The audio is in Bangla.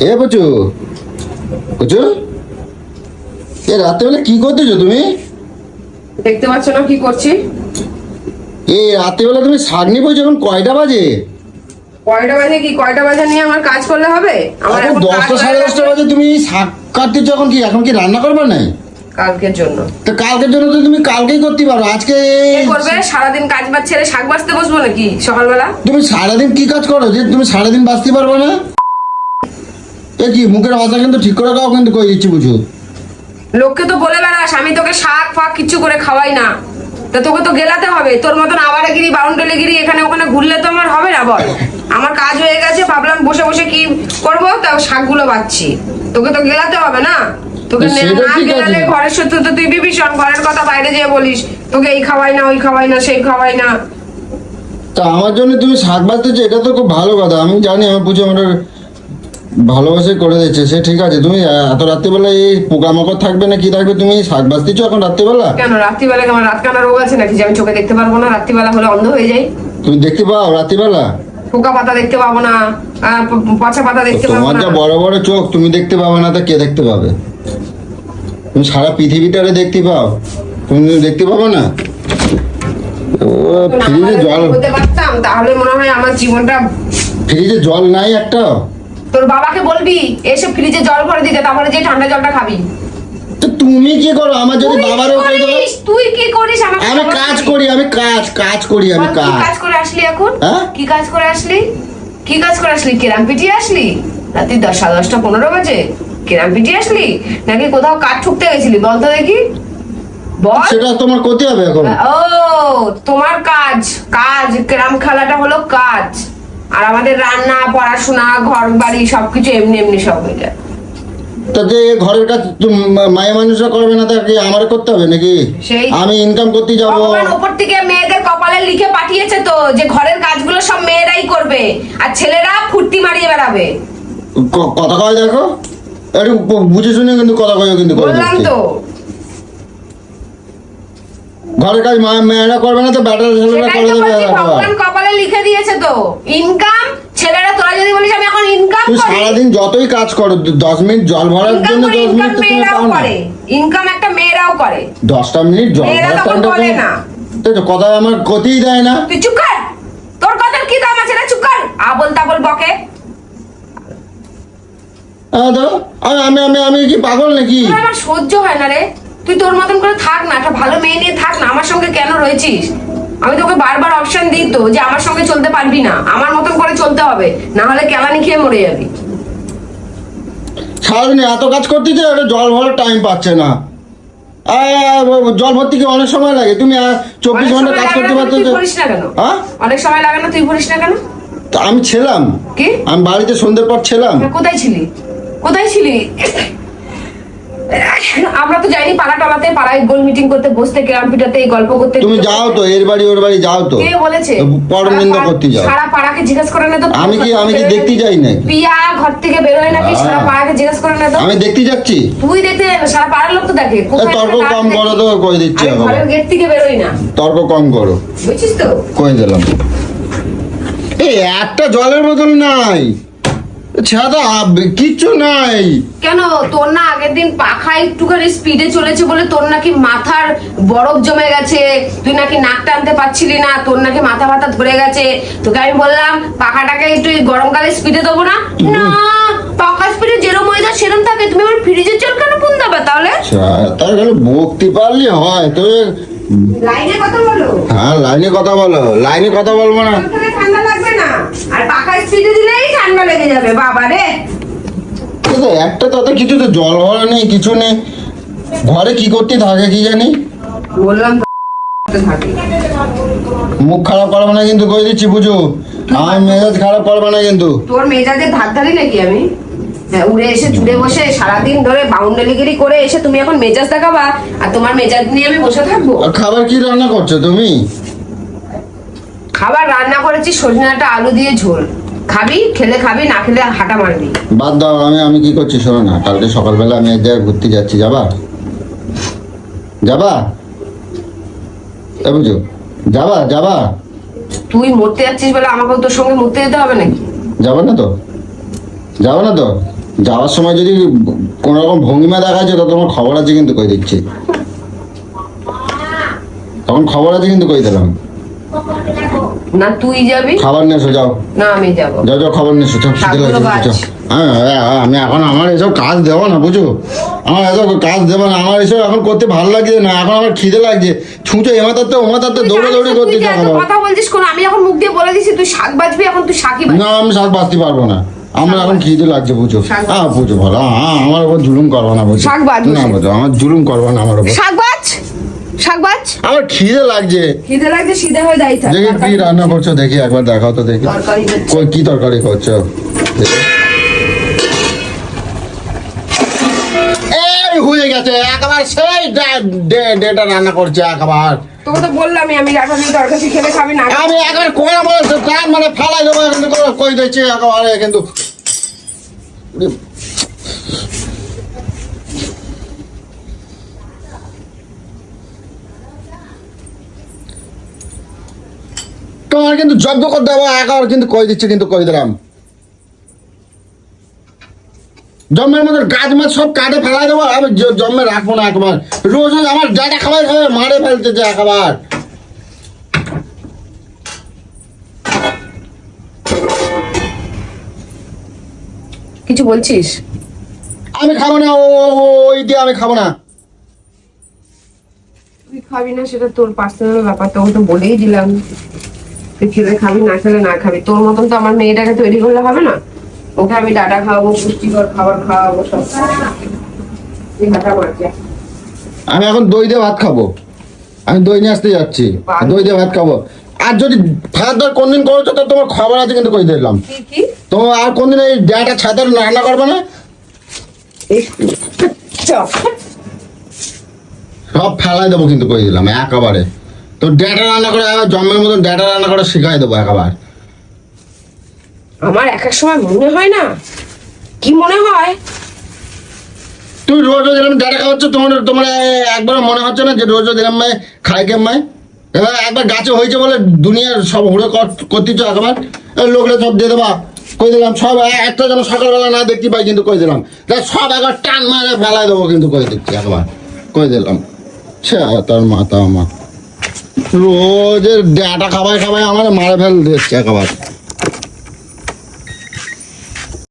এ বুঝু বুঝু, এ রাত্রেবেলা কি করতেছো তুমি? দেখতে পাচ্ছ না কি করছি? এই রাত্রেবেলা তুমি শাক নিয়ে বলছো, এখন কয়টা বাজে? কয়টা বাজে কি, কয়টা বাজে নিয়ে আমার কাজ করলে হবে? আমার এখন এখন কাজ 10টা সাড়ে হয়ে 10টা গেছে। বাজে, তুমি শাক কাটতেছো, এখন কি রান্না করবে না? কালকের জন্য তো কালকের জন্য তো তুমি কালকেই করতে পারো, আজকে কে করবে? সারাদিন কাজ বাজ ছেড়ে শাক বাজতে বসবো নাকি সকালবেলা? তুমি সারাদিন কি কাজ করো যে তুমি সারাদিন বাঁচতে পারবে না? এ কি মুখের ভাষা কিন্তু ঠিক করে দাও, কিন্তু কই দিচ্ছি বুঝু। লোককে তো বলে বেড়াস আমি তোকে শাক ফাক কিচ্ছু করে খাওয়াই না, তা তোকে তো গেলাতে হবে। তোর মতন আবারগিরি বাউন্ডারিগিরি এখানে ওখানে ঘুরলে তো আমার হবে না। বল, আমার কাজ হয়ে গেছে, ভাবলাম বসে বসে কি করবো, তাও শাকগুলো বাচ্ছি। তোকে তো গেলাতে হবে না? তোকে সেটা না ঠিক গেলালে আছে। ঘরের সত্যি তো তুই বিভীষণ, ঘরের কথা বাইরে যেয়ে বলিস তোকে এই খাওয়াই না, ওই খাওয়াই না, সেই খাওয়াই না। তা আমার জন্য তুমি শাক বাঁচতেছো, এটা তো খুব ভালো কথা। আমি জানি আমার পুজো আমার ভালোবাসে করে দিচ্ছে, সে ঠিক আছে। তুমি এত রাত্রিবেলা এই পোকামাকড় থাকবে না কি থাকবে, তুমি শাক বাঁচতেছো এখন রাত্রিবেলা? কেন রাত্রিবেলা আমার রাত কানা রোগ আছে নাকি যে আমি চোখে দেখতে পারবো না? রাত্রিবেলা হলে অন্ধ হয়ে যাই? তুমি দেখতে পাও রাত্রিবেলা? পোকা পাতা দেখতে পাবো না, পচা পাতা দেখতে পাবো তোমার না। যা বড় বড় চোখ, তুমি দেখতে পাবে না তা কে দেখতে পাবে? তুমি সারা পৃথিবীটারে দেখতে পাও, তুমি দেখতে পাবো না? ও ফ্রিজে জল, হতে পারতাম তাহলে মনে হয় আমার জীবনটা। ফ্রিজে জল নাই একটা? তোর বাবাকে বলবি এসে ফ্রিজে জল ভরে দিতে, তারপরে যে ঠান্ডা জলটা খাবি। তো তুমি কি করো? আমার যদি বাবারও করে দাও। তুই কি করিস? আমি কাজ করি, আমি কাজ করি, আমি কি কাজ করে আসলি এখন? হ্যাঁ? কি কাজ করে আসলি? কি কাজ করে আসলি? কেরাম পিটিয়ে আসলি? রাত্রি 10:30 বাজে কেরাম পিটিয়ে আসলি নাকি কোথাও কাঠ ঠুকতে গেছিলি? বল তো দেখি, বল। সেটা তোমার করতে হবে এখন। ও তোমার কাজ, কাজ কেরাম খেলাটা হলো কাজ, আর আমাদের রান্না পড়াশোনা ঘর বাড়ি সবকিছু এমনি এমনি সব হয়ে যায়। তাতে ঘরের কাজ মায়ে মানুষরা করবে না, তাকে আমার করতে হবে নাকি? সেই আমি ইনকাম করতে যাবো? ভগবান ওপর থেকে মেয়েদের কপালে লিখে পাঠিয়েছে তো যে ঘরের কাজগুলো সব মেয়েরাই করবে, আর ছেলেরা ফুর্তি মারিয়ে বেড়াবে। কথা কয় দেখো, একটু বুঝে শুনে কিন্তু কথা কয়, কিন্তু করে বললাম দিচ্ছি। তো ঘরের কাজ মেয়েরা করবে না, তো ব্যাটার ছেলেরা সেটাই করে তো দেবে। বলছি, ভগবান কপালে লিখে দিয়েছে তো ইনকাম। ছেলেরা তোরা যদি বলিস আমি এখন ইনকাম তুই করি, সারাদিন যতই কাজ করো, 10 মিনিট জল ভরার জন্য 10 মিনিট তো তুমি মেয়েরাও পাও না। করে, ইনকাম একটা মেয়েরাও করে। 10টা মিনিট জল মেয়েরা ভরার তখন টাইমটা বলে না। তাই তো, কথা আমার ক্ষতিই দেয় না। তুই চুপ কর, তোর কথার কি দাম আছে রে? চুপ কর, আবল তাবল বকে। হ্যাঁ তো, আমি আমি আমি কি পাগল নাকি? তোর আমার সহ্য হয় না রে। তুই তোর মতন করে থাক না, একটা ভালো মেয়ে নিয়ে থাক না। আমার সঙ্গে কেন রয়েছিস? আমি তোকে বারবার অপশন দিই তো যে আমার সঙ্গে চলতে পারবি না, আমার মতন করে চলতে হবে, না হলে কেলানি খেয়ে মরে যাবি। সারাদিন এত কাজ করতে যে একটা জল ভরার টাইম পাচ্ছে না। জল ভর্তি কি অনেক সময় লাগে? তুমি 24 ঘন্টা কাজ করতে পারছো? তুই ভরিস না কেন? হ্যাঁ, অনেক সময় লাগে না, তুই ভরিস না কেন? তো আমি ছিলাম কি? আমি বাড়িতে সন্ধ্যের পর ছিলাম। কোথায় ছিলি? কোথায় ছিলি? আমরা তো যাইনি পাড়া টলাতে, পাড়ায় গোল মিটিং করতে বসতে, গ্রাম পিটাতে, এই গল্প করতে। তুমি যাও তো, এর বাড়ি ওর বাড়ি যাও তো। কে বলেছে? পরনিন্দা করতে যাও। সারা পাড়াকে জিজ্ঞেস করে না তো? আমি কি দেখতে যাই নাকি? পিয়া ঘর থেকে বেরোয় নাকি? সারা পাড়াকে জিজ্ঞেস করে না তো? আমি দেখতে যাচ্ছি। তুই দেখতে যাবি না, সারা পাড়ার লোক তো দেখে। কোথায় তর্ক একটা কম কাজ করো দেখি। তো, কই দিচ্ছি আমি আবার। ঘরের গেট থেকে বেরোই না। তর্ক কম করো, বুঝছিস তো? কই দিলাম। এই একটা জলের বোতল নাই, ছাদা কিচ্ছু নাই। কেন তোর না আগের দিন পাখা একটুখানি স্পিডে চলেছে বলে তোর নাকি মাথার বরফ জমে গেছে, তুই নাকি নাক টানতে পারছিলি না, তোর নাকি মাথা ব্যথা ধরে গেছে। তোকে আমি বললাম পাখাটাকে একটু গরমকালে স্পিডে দেবো না। না, পাখা স্পিডে যেরকম হয়ে যায় সেরকম থাকে, তুমি আমার ফ্রিজের জল কেন ফোন দেবে তাহলে? তার খালি বকতে পারলে হয় তো। লাইনে কথা বলো। হ্যাঁ, লাইনে কথা বলো। লাইনে কথা বলবো না? ওখানে ঠান্ডা লাগবে না, আর পাখা স্পিডে দিলেই ঠান্ডা লেগে যাবে। বাবা রে, একটা তাতে কিছু তো জল ভরা নেই, কিছু নেই। ঘরে কি করতে থাকে কি জানি। বললাম তো থাকি। মুখ খারাপ করবে না কিন্তু, কই দিচ্ছি বুঝু। আমার মেজাজ খারাপ করবে না কিন্তু। তোর মেজাজের ধার ধারি নাকি আমি? হ্যাঁ, উড়ে এসে জুড়ে বসে সারাদিন ধরে বাউন্ডারিগিরি করে এসে তুমি এখন মেজাজ দেখাবা, আর তোমার মেজাজ নিয়ে আমি বসে থাকবো? আর খাবার কি রান্না করছো তুমি? খাবার রান্না করেছি সজনাটা আলু দিয়ে ঝোল। খাবি, খেলে খাবি, না খেলে হাঁটা মারবি। বাদ দাও। আমি কি করছি শোনো না, কালকে সকালবেলা আমি এক জায়গায় ঘুরতে যাচ্ছি, যাবা? যাবা? এ বুঝু, যাবা যাবা? তুই মরতে যাচ্ছিস বলে আমাকেও তোর সঙ্গে মরতে যেতে হবে নাকি? যাবা না তো? যাবা না তো? যাওয়ার সময় যদি কোনো রকম ভঙ্গিমা দেখাচ্ছে তো তোমার খবর আছে কিন্তু কই দিচ্ছি, তখন খবর আছে কিন্তু কই দিলাম। না তুই যাবি, খাবার নিয়ে এসো, যাও না আমি যাবো। যাও যাও, খাবার নিয়ে এসো, যাও, খিদে শাকগুলো লাগছে, বাছ। যাও। হ্যাঁ হ্যাঁ, আমি এখন আমার এসব কাজ দেবো না, বুঝো, আমার এসব কাজ দেবো না, আমার এসব এখন করতে ভালো লাগছে না, এখন আমার খিদে লাগছে, ছুঁচো এমাতাতে ওমাতাতে দৌড়াদৌড়ি তুই করতে যে চাও এত কথা বলছিস কোন, আমি এখন মুখ দিয়ে বলে দিছি তুই শাক বাজবি, এখন তুই শাকই বাজ। না, আমি শাক বাঁচতে পারবো না, আমার এখন খিদে লাগছে, বুঝো। শাক বাজ। হ্যাঁ বুঝো, ভালো, হ্যাঁ আমার উপর জুলুম করবো না, বুঝো। শাক বাজ না বসে। বুঝো, আমার জুলুম করবো না আমার উপর, শাক বাজ, শাক বাজ। আমার খিদে লাগছে। খিদে লাগছে সিধে হয়ে দাঁড়িয়ে থাক। দেখি কি রান্না করছো, দেখি একবার দেখাও তো দেখি, তরকারি হচ্ছে। কই কি তরকারি করছো দেখি। এই হয়ে গেছে একবার, সেই ডেটা রান্না করছে একবার, তোকে তো বললামই আমি ডাটা দিয়ে তরকারি খেলে খাবি না। আমি একবার কোয়া বলেছে প্রাণ মানে ফালাই দেবো, কিন্তু কই দিচ্ছি একেবারে কিন্তু। তোমার কিন্তু জব্দ করতে হবে একেবারে, কিন্তু কই দিচ্ছি কিন্তু কই দিলাম, জন্মের মধ্যে গাছ মাছ সব কাটে ফেলাই দেবো, আমি জন্মে রাখবো না একবার, রোজ রোজ আমার ডাটা খাবার খাবে মারে ফেলতেছে একবার। কিছু বলছিস? আমি খাবো না, ওই দিয়ে আমি খাবো না। তুই খাবি না সেটা তোর পার্সোনাল ব্যাপার, তোকে তো বলেই দিলাম তুই খেলে খাবি, না খেলে না খাবি। তোর মতন তো আমার মেয়েটাকে তৈরি করলে হবে না, ওকে আমি ডাটা খাওয়াবো, পুষ্টিকর খাবার খাওয়াবো সব। তুই হাঁটা মারছে। আমি এখন দই দিয়ে ভাত খাবো, আমি দই নিয়ে আসতে যাচ্ছি, দই দিয়ে ভাত খাবো। আর যদি ভাত ধর কোনদিন করেছো তো তোমার খবর আছে কিন্তু কই দিলাম, কি কি? তোমার আর কোনদিন এই ডাটা ছাদে রান্না করবে না, চপ সব ফেলাই দেবো কিন্তু কই দিলাম একেবারে। তো ডাটা রান্না করে আবার জন্মের মতন ডাটা রান্না করে শিখাই দেবো একেবারে। আমার এক এক সময় মনে হয় না, কি মনে হয়, তুমি রোজ রোজ এরকম ডাটা খাওয়াচ্ছ, তোমার তোমার একবার মনে হচ্ছে না যে রোজ রোজ এরকম খাই কেমাই? এবার একবার গাছে হয়েছে বলে দুনিয়ার সব হুড়ে করতেছ একবার, লোকরা সব দিয়ে দেবা কই দিলাম, সব একটা যেন সকালবেলা না দেখতে পাই কিন্তু কই দিলাম, সব একবার টান মারে ফেলাই দেবো কিন্তু কই দিচ্ছি একবার কই দিলাম। সে তার মাথা আমার রোজের ডাটা খাবাই খাবাই আমার মারে ফেল দিচ্ছে একবার।